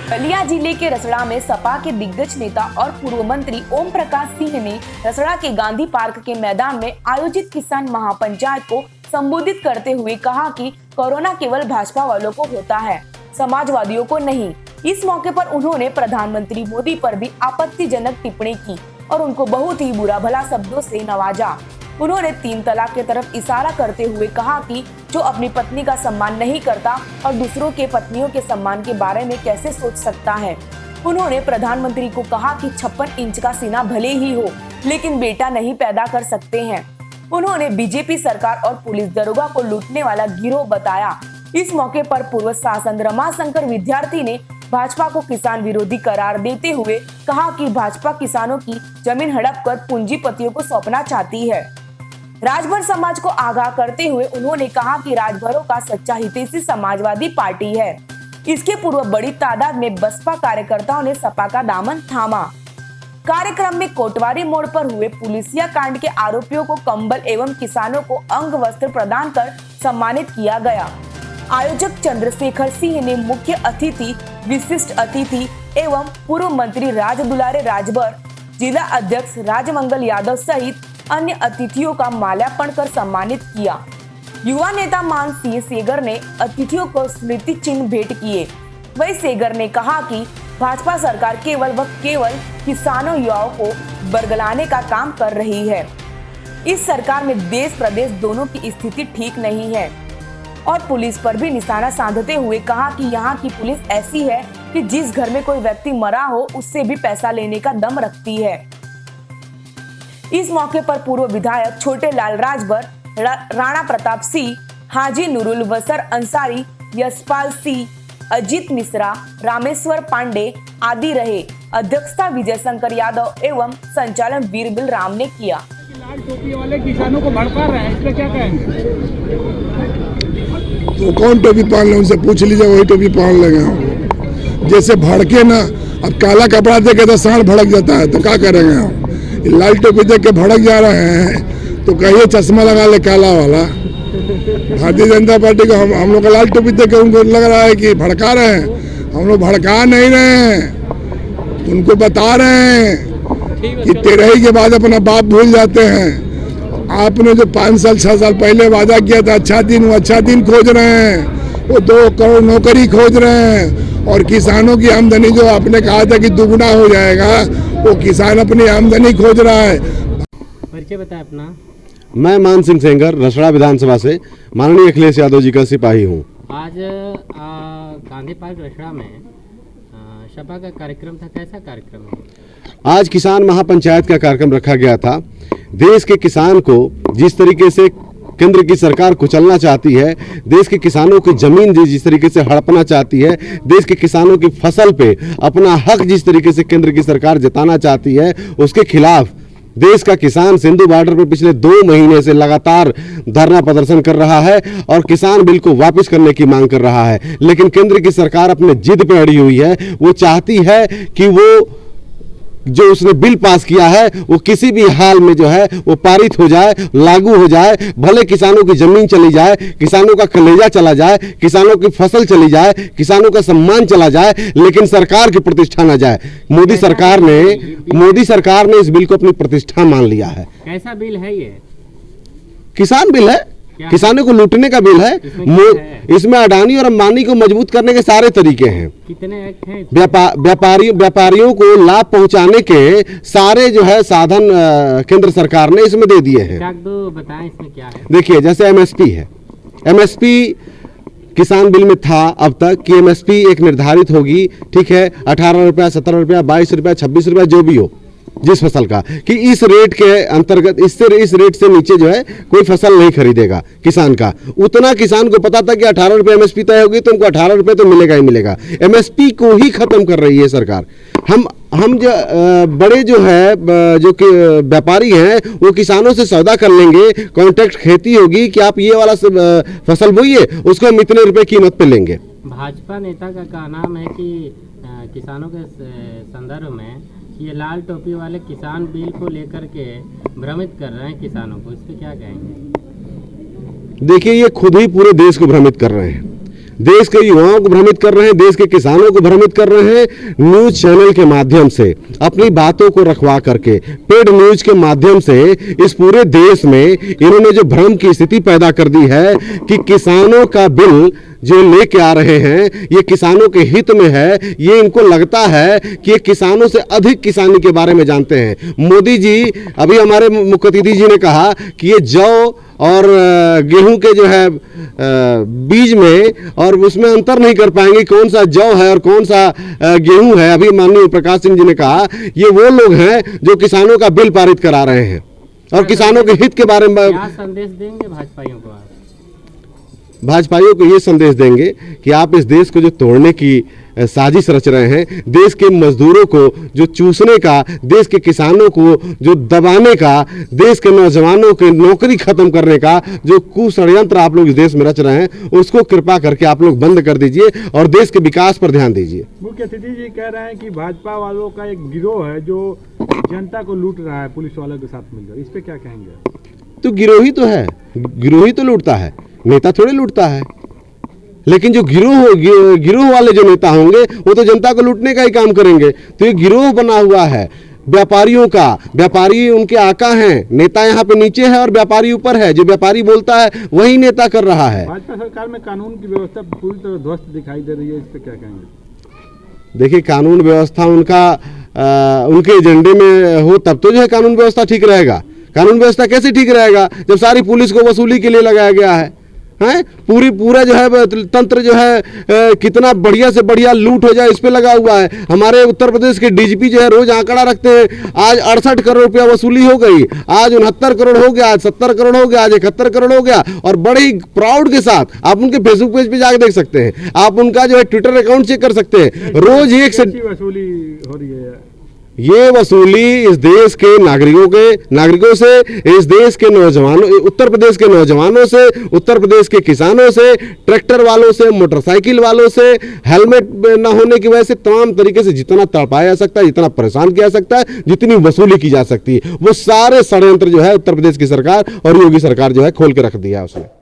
बलिया जिले के रसड़ा में सपा के दिग्गज नेता और पूर्व मंत्री ओम प्रकाश सिंह ने रसड़ा के गांधी पार्क के मैदान में आयोजित किसान महापंचायत को संबोधित करते हुए कहा कि कोरोना केवल भाजपा वालों को होता है, समाजवादियों को नहीं। इस मौके पर उन्होंने प्रधानमंत्री मोदी पर भी आपत्तिजनक टिप्पणी की और उनको बहुत ही बुरा भला शब्दों से नवाजा। उन्होंने 3 तलाक की तरफ इशारा करते हुए कहा कि जो अपनी पत्नी का सम्मान नहीं करता और दूसरों के पत्नियों के सम्मान के बारे में कैसे सोच सकता है। उन्होंने प्रधानमंत्री को कहा कि 56 इंच का सीना भले ही हो लेकिन बेटा नहीं पैदा कर सकते हैं। उन्होंने बीजेपी सरकार और पुलिस दरोगा को लूटने वाला गिरोह बताया। इस मौके पर पूर्व सांसद रमाशंकर विद्यार्थी ने भाजपा को किसान विरोधी करार देते हुए कहा कि भाजपा किसानों की जमीन हड़प कर पूंजीपतियों को सौंपना चाहती है। राजभर समाज को आगाह करते हुए उन्होंने कहा कि राजभरों का सच्चा हितैषी समाजवादी पार्टी है। इसके पूर्व बड़ी तादाद में बसपा कार्यकर्ताओं ने सपा का दामन थामा। कार्यक्रम में कोटवारी मोड़ पर हुए पुलिसिया कांड के आरोपियों को कंबल एवं किसानों को अंग वस्त्र प्रदान कर सम्मानित किया गया। आयोजक चंद्रशेखर सिंह ने मुख्य अतिथि, विशिष्ट अतिथि एवं पूर्व मंत्री राज दुलारे राजभर, जिला अध्यक्ष राजमंगल यादव सहित अन्य अतिथियों का माल्यार्पण कर सम्मानित किया। युवा नेता मान सिंह सेगर ने अतिथियों को स्मृति चिन्ह भेंट किए। वही सेगर ने कहा कि भाजपा सरकार केवल किसानों युवाओं को बरगलाने का काम कर रही है। इस सरकार में देश प्रदेश दोनों की स्थिति ठीक नहीं है और पुलिस पर भी निशाना साधते हुए कहा कि यहाँ की पुलिस ऐसी है कि जिस घर में कोई व्यक्ति मरा हो उससे भी पैसा लेने का दम रखती है। इस मौके पर पूर्व विधायक छोटे लाल राजभर, राणा प्रताप सिंह, हाजी नुरुल वसर अंसारी, यशपाल सिंह, अजीत मिश्रा, रामेश्वर पांडे आदि रहे। अध्यक्षता विजय शंकर यादव एवं संचालन वीरबिल राम ने किया। लाल टोपी वाले किसानों को भड़का रहे हैं, इसलिए क्या कहेंगे? तो कौन टोपी पहन ले, उनसे पूछ लीजिए, वही टोपी पहन लेंगे हम। जैसे भड़के ना, अब काला कपड़ा देखे तो सांड भड़क जाता है, तो क्या करेंगे हम? लाल टोपी देख के भड़क जा रहे हैं तो कहिए चश्मा लगा ले काला वाला। भारतीय जनता पार्टी को हम लोग का लाल टोपी देख के उनको लग रहा है कि भड़का रहे हैं। हम लोग भड़का नहीं रहे हैं, उनको बता रहे हैं कि 13 के बाद अपना बाप भूल जाते हैं। आपने जो 5 साल 6 साल पहले वादा किया था अच्छा दिन खोज रहे हैं, वो 2 करोड़ नौकरी खोज रहे हैं और किसानों की आमदनी जो आपने कहा था कि दुगुना हो जाएगा, वो किसान अपनी आमदनी खोज रहा है। परिचय बताएं अपना। मैं मान सिंह सेंगर, रसड़ा विधानसभा से माननीय अखिलेश यादव जी का सिपाही हूँ। आज गांधी पार्क रसड़ा में सपा का कार्यक्रम था, कैसा कार्यक्रम है? आज किसान महापंचायत का कार्यक्रम रखा गया था। देश के किसान को जिस तरीके से केंद्र की सरकार कुचलना चाहती है, देश के किसानों की जमीन जिस तरीके से हड़पना चाहती है, देश के किसानों की फसल पे अपना हक जिस तरीके से केंद्र की सरकार जताना चाहती है, उसके खिलाफ देश का किसान सिंधु बॉर्डर पर पिछले 2 महीने से लगातार धरना प्रदर्शन कर रहा है और किसान बिल को वापस करने की मांग कर रहा है। लेकिन केंद्र की सरकार अपने जिद पे अड़ी हुई है। वो चाहती है कि वो जो उसने बिल पास किया है वो किसी भी हाल में जो है वो पारित हो जाए, लागू हो जाए। भले किसानों की जमीन चली जाए, किसानों का कलेजा चला जाए, किसानों की फसल चली जाए, किसानों का सम्मान चला जाए, लेकिन सरकार की प्रतिष्ठा ना जाए। मोदी सरकार ने इस बिल को अपनी प्रतिष्ठा मान लिया है। कैसा बिल है ये? किसान बिल है, किसानों को लूटने का बिल है। इसमें अडानी और अंबानी को मजबूत करने के सारे तरीके हैं। कितने एक्ट हैं? व्यापारियों को लाभ पहुंचाने के सारे जो है साधन केंद्र सरकार ने इसमें दे दिए हैं। बताएं इसमें क्या है? देखिए, जैसे एमएसपी है, एमएसपी किसान बिल में था अब तक कि एमएसपी एक निर्धारित होगी, ठीक है, 18 रुपया, 17 रुपया, 22 रुपया, 26 रुपया, जो भी हो जिस फसल का, कि इस रेट के अंतर्गत इस रेट से नीचे जो है कोई फसल नहीं खरीदेगा किसान का। उतना किसान को पता था कि 18 रुपये एमएसपी तय होगी तो उनको 18 रुपये तो मिलेगा ही मिलेगा। एमएसपी को ही खत्म कर रही है सरकार। हम जो बड़े जो है जो कि व्यापारी हैं वो किसानों से सौदा कर लेंगे, कॉन्ट्रैक्ट खेती होगी कि आप ये वाला फसल बोइए, उसको हम इतने रुपए कीमत पे लेंगे। भाजपा नेता का कहना है कि किसानों के संदर्भ में ये लाल टोपी वाले किसान बिल को लेकर के भ्रमित कर रहे हैं किसानों को, इस पे क्या कहेंगे? देखिए, ये खुद ही पूरे देश को भ्रमित कर रहे हैं। देश के युवाओं को भ्रमित कर रहे हैं, देश के किसानों को भ्रमित कर रहे हैं न्यूज चैनल के माध्यम से, अपनी बातों को रखवा करके पेड न्यूज के माध्यम से इस पूरे देश में इन्होंने जो भ्रम की स्थिति पैदा कर दी है कि किसानों का बिल जो लेके आ रहे हैं ये किसानों के हित में है। ये इनको लगता है कि ये किसानों से अधिक किसानी के बारे में जानते हैं। मोदी जी, अभी हमारे मुख्य अतिथि जी ने कहा कि ये जौ और गेहूं के जो है बीज में और उसमें अंतर नहीं कर पाएंगे कौन सा जौ है और कौन सा गेहूं है। अभी माननीय प्रकाश सिंह जी ने कहा ये वो लोग हैं जो किसानों का बिल पारित करा रहे हैं और किसानों के हित के बारे में क्या संदेश देंगे भाजपाइयों को आप? भाजपाइयों को ये संदेश देंगे कि आप इस देश को जो तोड़ने की साजिश रच रहे हैं, देश के मजदूरों को जो चूसने का, देश के किसानों को जो दबाने का, देश के नौजवानों की नौकरी खत्म करने का जो कुषड्यंत्र आप लोग इस देश में रच रहे हैं, उसको कृपा करके आप लोग बंद कर दीजिए और देश के विकास पर ध्यान दीजिए। मुख्य अतिथि जी कह रहे हैं कि भाजपा वालों का एक गिरोह है जो जनता को लूट रहा है पुलिस वालों के साथ मिलकर, इस पे क्या कहेंगे? तो गिरोही तो है, गिरोही तो लूटता है, नेता थोड़े लूटता है। लेकिन जो गिरोह वाले जो नेता होंगे वो तो जनता को लूटने का ही काम करेंगे। तो ये गिरोह बना हुआ है व्यापारियों का, व्यापारी उनके आका हैं, नेता यहाँ पे नीचे है और व्यापारी ऊपर है। जो व्यापारी बोलता है वही नेता कर रहा है। भाजपा सरकार में कानून की व्यवस्था पूरी तरह ध्वस्त दिखाई दे रही है, इस पे क्या कहेंगे? देखिए, कानून व्यवस्था उनके एजेंडे में हो तब तो जो है कानून व्यवस्था ठीक रहेगा। कानून व्यवस्था कैसे ठीक रहेगा जब सारी पुलिस को वसूली के लिए लगाया गया है? पूरा जो है तंत्र जो है कितना बढ़िया से बढ़िया लूट हो जाए इस पे लगा हुआ है। हमारे उत्तर प्रदेश के डीजीपी जो है रोज आंकड़ा रखते हैं, आज 68 करोड़ रुपया वसूली हो गई, आज 69 करोड़ हो गया, आज 70 करोड़ हो गया, आज 71 करोड़ हो गया। और बड़े ही प्राउड के साथ आप उनके फेसबुक पेज पे जाकर देख सकते हैं, आप उनका जो है ट्विटर अकाउंट चेक कर सकते हैं। रोज एक से वसूली हो रही है। ये वसूली इस देश के नागरिकों से, इस देश के नौजवानों, उत्तर प्रदेश के नौजवानों से, उत्तर प्रदेश के किसानों से, ट्रैक्टर वालों से, मोटरसाइकिल वालों से, हेलमेट न होने की वजह से तमाम तरीके से जितना तड़पाया जा सकता है, जितना परेशान किया जा सकता है, जितनी वसूली की जा सकती है, वो सारे षड्यंत्र जो है उत्तर प्रदेश की सरकार और योगी सरकार जो है खोल के रख दिया है उसने।